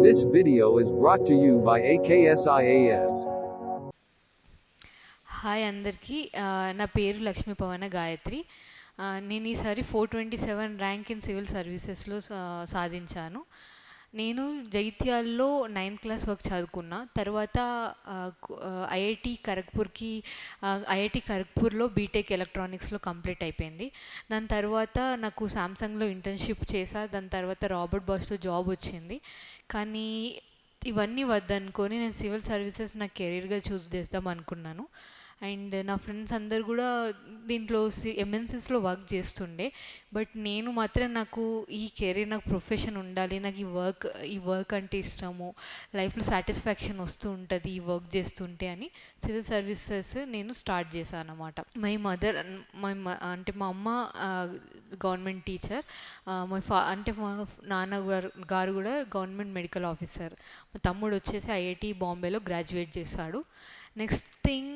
This video is brought to you by AKSIAS. Hi అందరికీ, నా పేరు లక్ష్మీ పవన గాయత్రి. నేను ఈసారి 427 ర్యాంక్ ఇన్ సివిల్ సర్వీసెస్లో సాధించాను. నేను జైత్యాల్లో 9th క్లాస్ వరకు చదువుకున్నా. తర్వాత ఐఐటి ఖరగ్పూర్లో బీటెక్ ఎలక్ట్రానిక్స్లో కంప్లీట్ అయిపోయింది. దాని తర్వాత నాకు సామ్సంగ్లో ఇంటర్న్షిప్ చేశా. దాని తర్వాత రాబర్ట్ బాష్లో జాబ్ వచ్చింది. కానీ ఇవన్నీ వద్దనుకొని నేను సివిల్ సర్వీసెస్ నా కెరీర్గా చూస్ చేద్దాం అనుకున్నాను. అండ్ నా ఫ్రెండ్స్ అందరు కూడా దీంట్లో ఎంఎన్సీస్లో వర్క్ చేస్తుండే. బట్ నేను మాత్రం నాకు ఈ కెరీర్, నాకు ప్రొఫెషన్ ఉండాలి, నాకు ఈ వర్క్ అంటే ఇష్టము, లైఫ్లో సాటిస్ఫాక్షన్ వస్తూ ఉంటుంది ఈ వర్క్ చేస్తుంటే అని సివిల్ సర్వీసెస్ నేను స్టార్ట్ చేశాను అన్నమాట. అంటే మా అమ్మ గవర్నమెంట్ టీచర్, మా నాన్న గారు కూడా గవర్నమెంట్ మెడికల్ ఆఫీసర్. మా తమ్ముడు వచ్చేసి ఐఐటి బాంబేలో గ్రాడ్యుయేట్ చేశాడు. నెక్స్ట్ థింగ్,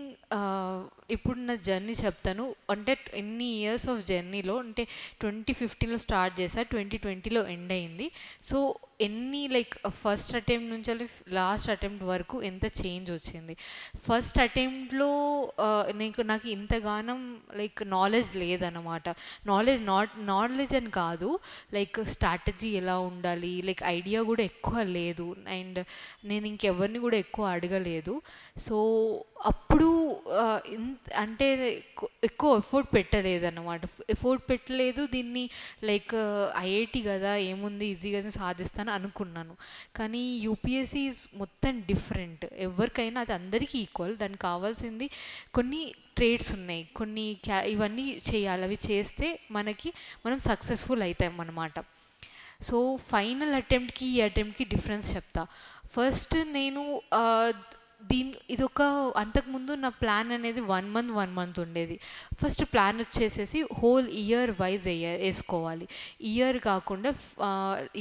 ఇప్పుడు నా జర్నీ చెప్తాను. అంటే ఎన్ని ఇయర్స్ ఆఫ్ జర్నీలో, అంటే 2015లో స్టార్ట్ చేశా, 2020లో ఎండ్ అయింది. సో ఫస్ట్ అటెంప్ట్ నుంచి లాస్ట్ అటెంప్ట్ వరకు ఎంత చేంజ్ వచ్చింది. ఫస్ట్ అటెంప్ట్లో నాకు ఇంతగానం నాలెడ్జ్ లేదన్నమాట. నాలెడ్జ్ అని కాదు, స్ట్రాటజీ ఎలా ఉండాలి, ఐడియా కూడా ఎక్కువ లేదు. అండ్ నేను ఇంకెవరిని కూడా ఎక్కువ అడగలేదు. సో అప్పుడు అంటే ఎక్కువ ఎఫర్ట్ పెట్టలేదు దీన్ని. ఐఐటి కదా, ఏముంది ఈజీగా సాధిస్తాను అనుకున్నాను. కానీ యూపీఎస్సీ మొత్తం డిఫరెంట్. ఎవరికైనా అది అందరికీ ఈక్వల్. దానికి కావాల్సింది కొన్ని ట్రేడ్స్ ఉన్నాయి, ఇవన్నీ చేయాలి. అవి చేస్తే మనం సక్సెస్ఫుల్ అవుతాం అన్నమాట. సో ఫైనల్ అటెంప్ట్కి ఈ అటెంప్ట్కి డిఫరెన్స్ చెప్తా. ఫస్ట్ నేను అంతకుముందు నా ప్లాన్ అనేది 1 month ఉండేది. ఫస్ట్ ప్లాన్ వచ్చేసేసి హోల్ ఇయర్ వైజ్ వేసుకోవాలి. ఇయర్ కాకుండా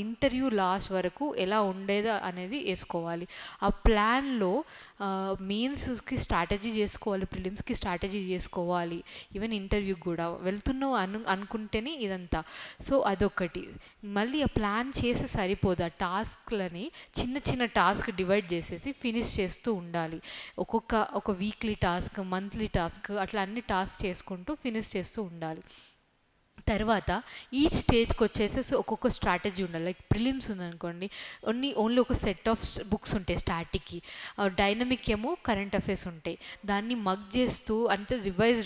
ఇంటర్వ్యూ లాస్ట్ వరకు ఎలా ఉండేదో అనేది వేసుకోవాలి. ఆ ప్లాన్లో మెయిన్స్కి స్ట్రాటజీ చేసుకోవాలి, ప్రిలిమ్స్కి స్ట్రాటజీ చేసుకోవాలి, ఈవెన్ ఇంటర్వ్యూకి కూడా వెళ్తున్నావు అనుకుంటేనే ఇదంతా. సో అదొకటి. మళ్ళీ ఆ ప్లాన్ చేసి సరిపోదు. ఆ టాస్క్లని చిన్న టాస్క్ డివైడ్ చేసేసి ఫినిష్ చేస్తూ ఉండాలి. ఒక వీక్లీ టాస్క్, మంత్లీ టాస్క్, అట్లా అన్ని టాస్క్ చేసుకుంటూ ఫినిష్ చేస్తూ ఉండాలి. తర్వాత ఈచ్ స్టేజ్కి వచ్చేసి ఒక్కొక్క స్ట్రాటజీ ఉండాలి. ప్రిలిమ్స్ ఉందనుకోండి, ఓన్లీ ఒక సెట్ ఆఫ్ బుక్స్ ఉంటాయి స్టాటిక్కి. డైనమిక్ ఏమో కరెంట్ అఫైర్స్ ఉంటాయి. దాన్ని మగ్ చేస్తూ అంతే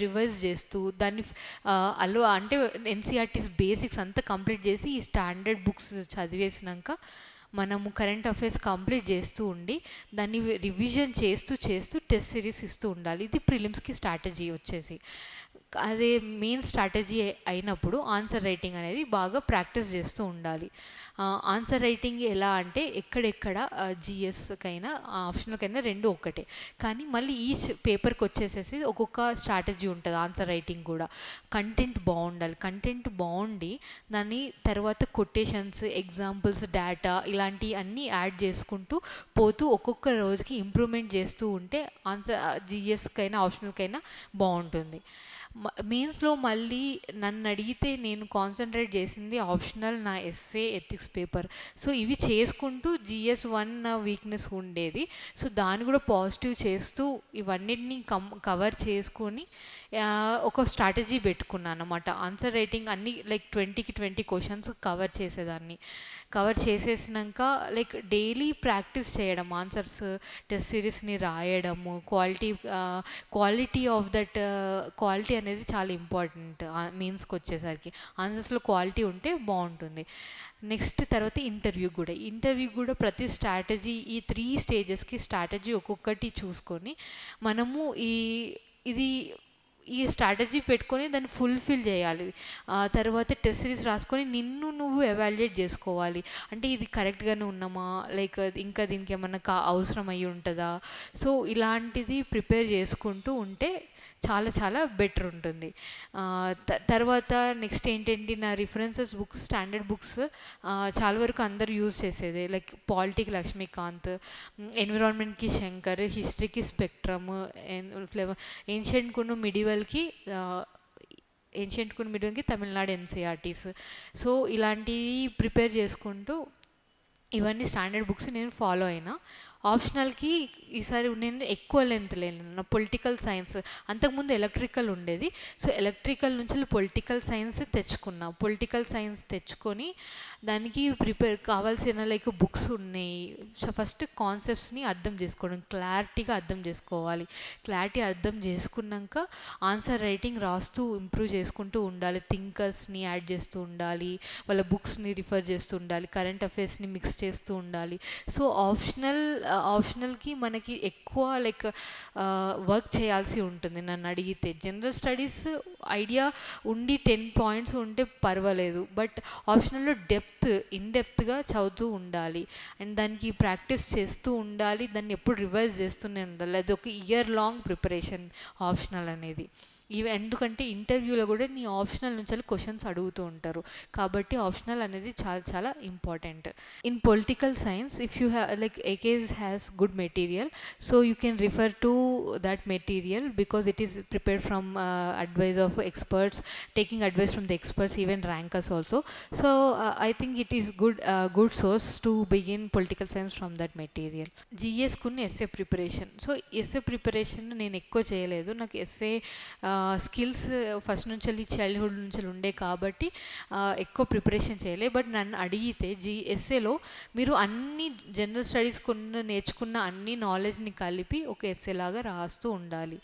రివైజ్ చేస్తూ దాన్ని అంటే ఎన్సీఆర్టీస్ బేసిక్స్ అంతా కంప్లీట్ చేసి ఈ స్టాండర్డ్ బుక్స్ చదివేసినాక మనము కరెంట్ అఫైర్స్ కంప్లీట్ చేస్తూ ఉండి దాన్ని రివిజన్ చేస్తూ టెస్ట్ సిరీస్ ఇస్తూ ఉండాలి. ఇది ప్రిలిమ్స్కి స్ట్రాటజీ వచ్చేసి. అదే మెయిన్ స్ట్రాటజీ అయినప్పుడు ఆన్సర్ రైటింగ్ అనేది బాగా ప్రాక్టీస్ చేస్తూ ఉండాలి. ఆన్సర్ రైటింగ్ ఎలా అంటే ఎక్కడెక్కడ జిఎస్కైనా ఆప్షనల్కైనా రెండు ఒకటే. కానీ మళ్ళీ ఈ పేపర్కి వచ్చేసేసి ఒక్కొక్క స్ట్రాటజీ ఉంటుంది. ఆన్సర్ రైటింగ్ కూడా కంటెంట్ బాగుండాలి. కంటెంట్ బాగుండి దాని తర్వాత కొటేషన్స్, ఎగ్జాంపుల్స్, డేటా ఇలాంటివి అన్నీ యాడ్ చేసుకుంటూ పోతూ ఒక్కొక్క రోజుకి ఇంప్రూవ్మెంట్ చేస్తూ ఉంటే ఆన్సర్ జిఎస్కైనా ఆప్షనల్కైనా బాగుంటుంది. మెయిన్స్లో మళ్ళీ నన్ను అడిగితే నేను కాన్సన్ట్రేట్ చేసింది ఆప్షనల్, నా ఎస్ఏ, ఎథిక్స్ పేపర్. సో ఇవి చేసుకుంటూ GS1 నా వీక్నెస్ ఉండేది. సో దాన్ని కూడా పాజిటివ్ చేస్తూ ఇవన్నిటిని కవర్ చేసుకొని ఒక స్ట్రాటజీ పెట్టుకున్నాను అన్నమాట. ఆన్సర్ రైటింగ్ అన్నీ 20కి 20 క్వశ్చన్స్ కవర్ చేసేదాన్ని. కవర్ చేసేసినాక డైలీ ప్రాక్టీస్ చేయడం, ఆన్సర్స్, టెస్ట్ సిరీస్ని రాయడము, క్వాలిటీ ఆఫ్ దట్ క్వాలిటీ అనేది చాలా ఇంపార్టెంట్. మెయిన్స్కి వచ్చేసరికి ఆన్సర్స్లో క్వాలిటీ ఉంటే బాగుంటుంది. నెక్స్ట్ తర్వాత ఇంటర్వ్యూ కూడా ప్రతి స్ట్రాటజీ, ఈ 3 స్టేజెస్కి స్ట్రాటజీ ఒక్కొక్కటి చూసుకొని మనము ఈ స్ట్రాటజీ పెట్టుకొని దాన్ని ఫుల్ఫిల్ చేయాలి. తర్వాత టెస్ట్ సిరీస్ రాసుకొని నువ్వు ఎవాల్యుయేట్ చేసుకోవాలి. అంటే ఇది కరెక్ట్గానే ఉన్నామా, ఇంకా దీనికి ఏమన్నా అవసరం అయ్యి ఉంటుందా. సో ఇలాంటిది ప్రిపేర్ చేసుకుంటూ ఉంటే చాలా బెటర్ ఉంటుంది. తర్వాత నెక్స్ట్ ఏంటంటే నా రిఫరెన్సెస్ బుక్స్, స్టాండర్డ్ బుక్స్ చాలా వరకు అందరు యూజ్ చేసేది. పాలిటీకి లక్ష్మీకాంత్, ఎన్విరాన్మెంట్కి శంకర్, హిస్టరీకి స్పెక్ట్రమ్, ఏన్షియంట్ కును మిడివల్కి తమిళనాడు ఎన్సీఆర్టీస్. సో ఇలాంటివి ప్రిపేర్ చేసుకుంటూ ఇవన్నీ స్టాండర్డ్ బుక్స్ నేను ఫాలో అయినా. ఆప్షనల్‌కి ఈసారి నేను ఎక్కువ లెంత్ లేను. పొలిటికల్ సైన్స్ అంతకుముందు ఎలక్ట్రికల్ ఉండేది. సో, ఎలక్ట్రికల్ నుంచి పొలిటికల్ సైన్స్ తెచ్చుకున్నా. పొలిటికల్ సైన్స్ తెచ్చుకొని దానికి ప్రిపేర్ కావాల్సిన బుక్స్ ఉన్నాయి. సో, ఫస్ట్ కాన్సెప్ట్స్‌ని అర్థం చేసుకోవడం, క్లారిటీగా అర్థం చేసుకోవాలి. క్లారిటీ అర్థం చేసుకున్నాక ఆన్సర్ రైటింగ్ రాస్తూ ఇంప్రూవ్ చేసుకుంటూ ఉండాలి. థింకర్స్‌ని యాడ్ చేస్తూ ఉండాలి. వాళ్ళ బుక్స్‌ని రిఫర్ చేస్తూ ఉండాలి. కరెంట్ అఫైర్స్‌ని మిక్స్ చేస్తూ ఉండాలి. సో, ఆప్షనల్‌కి మనకి ఎక్కువ వర్క్ చేయాల్సి ఉంటుంది నన్ను అడిగితే. జనరల్ స్టడీస్ ఐడియా ఉండి 10 పాయింట్స్ ఉంటే పర్వాలేదు. బట్ ఆప్షనల్‌లో ఇన్ డెప్త్‌గా చదువుతూ ఉండాలి. అండ్ దానికి ప్రాక్టీస్ చేస్తూ ఉండాలి. దాన్ని ఎప్పుడు రివైజ్ చేస్తూనే ఉండాలి. అది ఒక ఇయర్ లాంగ్ ప్రిపరేషన్ ఆప్షనల్ అనేది. ఎందుకంటే ఇంటర్వ్యూలో కూడా నీ ఆప్షనల్ నుంచి క్వశ్చన్స్ అడుగుతూ ఉంటారు. కాబట్టి ఆప్షనల్ అనేది చాలా చాలా important. In political science if you AKS has good material, so you can refer to that material because it is prepared from advice of experts, taking advice from the experts, even rankers also. So I think it is good source to begin political science from that material. GS కున్న essay preparation. So essay preparation నేను ఎక్కువ చేయలేదు. నాకు essay skills first నుంచి childhood నుంచి ఉండే కాబట్టి ఎక్కువ ప్రిపరేషన్ చేయలే. బట్ నన్ను అడిగితే ఎస్ఏలో మీరు అన్ని జనరల్ స్టడీస్ నేర్చుకున్న అన్ని నాలెడ్జ్ని కలిపి ఒక ఎస్ఏ లాగా రాస్తూ ఉండాలి.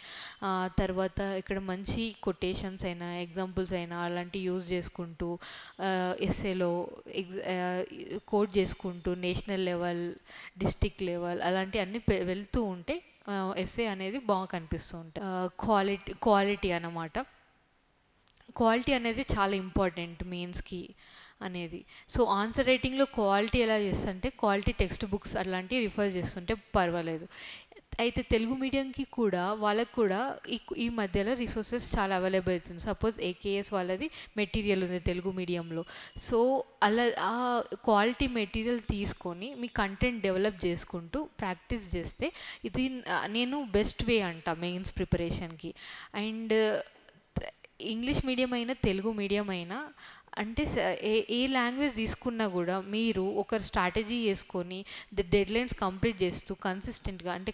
తర్వాత ఇక్కడ మంచి కొటేషన్స్ అయినా ఎగ్జాంపుల్స్ అయినా అలాంటివి యూజ్ చేసుకుంటూ ఎస్ఏలో కోట్ చేసుకుంటూ నేషనల్ లెవెల్, డిస్ట్రిక్ట్ లెవెల్ అలాంటి అన్నీ వెళ్తూ ఉంటే ఎస్ఏ అనేది బాగా కనిపిస్తూ ఉంటుంది. క్వాలిటీ అన్నమాట. క్వాలిటీ అనేది చాలా ఇంపార్టెంట్ మెయిన్స్కి అనేది. సో ఆన్సర్ రైటింగ్లో క్వాలిటీ ఎలా చేస్తుంటే క్వాలిటీ టెక్స్ట్ బుక్స్ అట్లాంటివి రిఫర్ చేస్తుంటే పర్వాలేదు. అయితే తెలుగు మీడియంకి కూడా వాళ్ళకు కూడా ఈ మధ్యలో రిసోర్సెస్ చాలా అవైలబుల్ అవుతుంది. సపోజ్ AKS వాళ్ళది మెటీరియల్ ఉంది తెలుగు మీడియంలో. సో అలా ఆ క్వాలిటీ మెటీరియల్ తీసుకొని మీ కంటెంట్ డెవలప్ చేసుకుంటూ ప్రాక్టీస్ చేస్తే ఇది నేను బెస్ట్ వే అంట మెయిన్స్ ప్రిపరేషన్కి. అండ్ ఇంగ్లీష్ మీడియం అయినా తెలుగు మీడియం అయినా అంటే ఏ లాంగ్వేజ్ తీసుకున్నా కూడా మీరు ఒక స్ట్రాటజీ వేసుకొని డెడ్లైన్స్ కంప్లీట్ చేస్తూ కన్సిస్టెంట్గా అంటే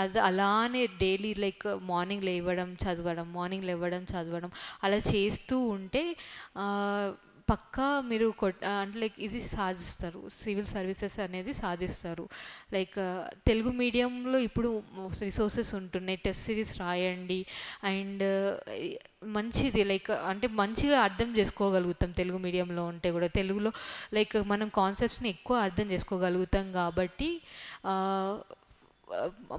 అది అలానే డైలీ మార్నింగ్ లేవడం చదవడం అలా చేస్తూ ఉంటే పక్కా మీరు అంటే ఇది సాధిస్తారు. సివిల్ సర్వీసెస్ అనేది సాధిస్తారు. తెలుగు మీడియంలో ఇప్పుడు రిసోర్సెస్ ఉంటున్నాయి. టెస్ట్ సిరీస్ రాయండి. అండ్ మంచిది అంటే మంచిగా అర్థం చేసుకోగలుగుతాం తెలుగు మీడియంలో ఉంటే కూడా. తెలుగులో మనం కాన్సెప్ట్స్ని ఎక్కువ అర్థం చేసుకోగలుగుతాం కాబట్టి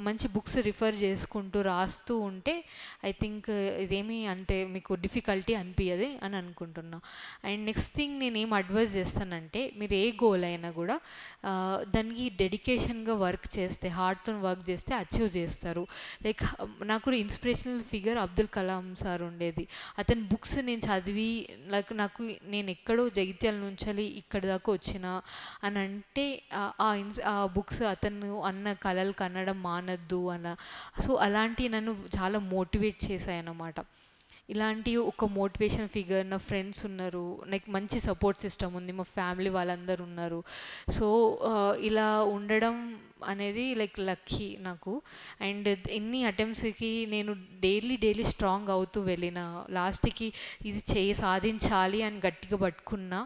మంచి బుక్స్ రిఫర్ చేసుకుంటూ రాస్తూ ఉంటే ఐ థింక్ ఇదేమీ అంటే మీకు డిఫికల్టీ అనిపించదు అని అనుకుంటున్నా. అండ్ నెక్స్ట్ థింగ్ నేను ఏం అడ్వైజ్ చేస్తానంటే మీరు ఏ గోల్ అయినా కూడా దానికి డెడికేషన్గా వర్క్ చేస్తే హార్ట్తో వర్క్ చేస్తే అచీవ్ చేస్తారు. నాకు inspirational figure Abdul Kalam sir ఉండేది. అతని బుక్స్ నేను చదివి నాకు నేను ఎక్కడో జగిత్యాల నుంచి ఇక్కడి దాకా వచ్చిన అని అంటే ఆ బుక్స్ అతను అన్న కలలు కనడం మానద్దు అన్న. సో అలాంటివి నన్ను చాలా మోటివేట్ చేశాయన్నమాట. ఇలాంటి ఒక మోటివేషన్ ఫిగర్ నా ఫ్రెండ్స్ ఉన్నారు. మంచి సపోర్ట్ సిస్టమ్ ఉంది. మా ఫ్యామిలీ వాళ్ళందరూ ఉన్నారు. సో ఇలా ఉండడం అనేది లక్కీ నాకు. అండ్ ఎన్ని అటెంప్ట్స్కి నేను డైలీ స్ట్రాంగ్ అవుతూ వెళ్ళిన లాస్ట్కి ఇది సాధించాలి అని గట్టిగా పట్టుకున్నా.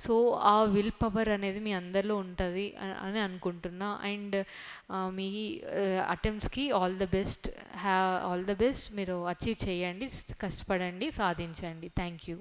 సో ఆ విల్ పవర్ అనేది మీ అందరిలో ఉంటుంది అని అనుకుంటున్నా. అండ్ మీ అటెంప్ట్స్కి ఆల్ ద బెస్ట్. మీరు అచీవ్ చేయండి, కష్టపడండి, సాధించండి. Thank you.